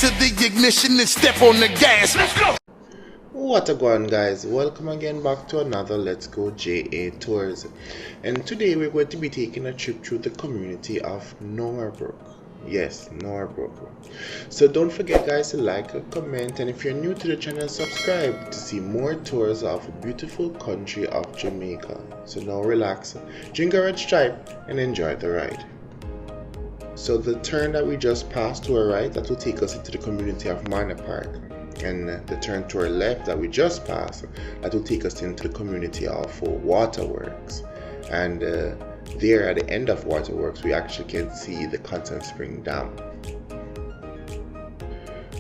to the ignition and step on the gas. Let's go. What a going, guys, welcome again back to another Let's Go JA Tours, and today we're going to be taking a trip through the community of Norbrook. Yes, Norbrook. So don't forget, guys, to like, comment, and if you're new to the channel, subscribe to see more tours of the beautiful country of Jamaica. So now relax, drink a red stripe, and enjoy the ride. So the turn that we just passed to our right, that will take us into the community of Manor Park. And the turn to our left that we just passed, that will take us into the community of Waterworks. And there at the end of Waterworks, we actually can see the Constant Spring Dam.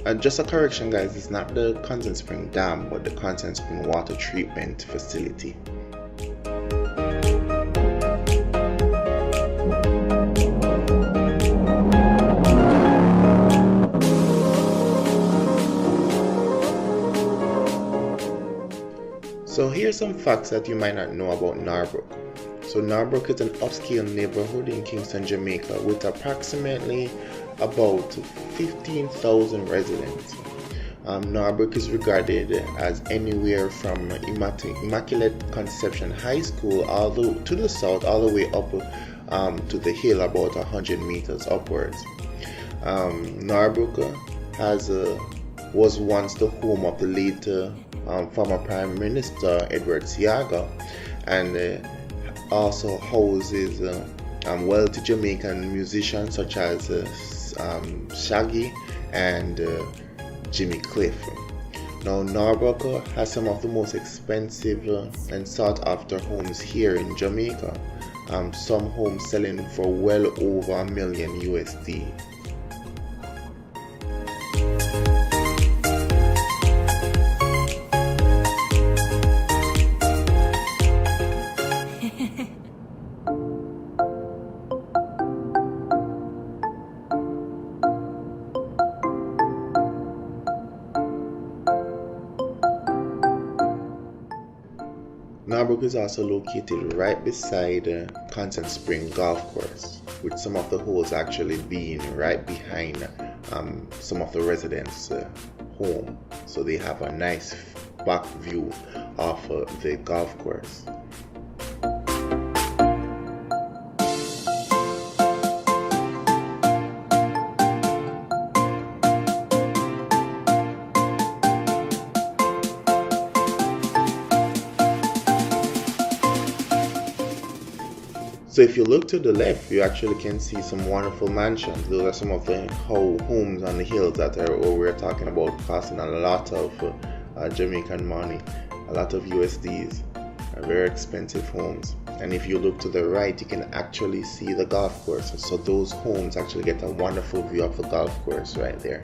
And just a correction, guys, it's not the Constant Spring Dam, but the Constant Spring Water Treatment Facility. So here's some facts that you might not know about Norbrook. So Norbrook is an upscale neighborhood in Kingston, Jamaica with approximately about 15,000 residents. Norbrook is regarded as anywhere from Immaculate Conception High School to the south, all the way up to the hill about 100 meters upwards. Norbrook was once the home of the late former Prime Minister Edward Seaga, and also houses wealthy Jamaican musicians such as Shaggy and Jimmy Cliff. Now Norbrook has some of the most expensive and sought after homes here in Jamaica, some homes selling for well over $1 million USD. Norbrook is also located right beside Constant Spring Golf Course, with some of the holes actually being right behind some of the residents' home, so they have a nice back view of the golf course. So if you look to the left, you actually can see some wonderful mansions. Those are some of the homes on the hills that we're talking about, costing a lot of Jamaican money, a lot of USDs, very expensive homes. And if you look to the right, you can actually see the golf course. So those homes actually get a wonderful view of the golf course right there.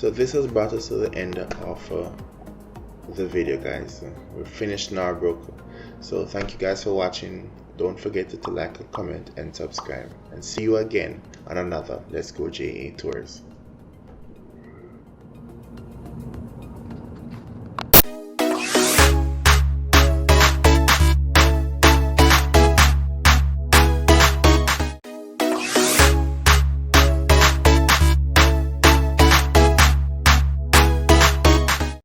So this has brought us to the end of the video, guys. We've finished Norbrook. So thank you guys for watching. Don't forget to like, comment, and subscribe. And see you again on another Let's Go JA Tours.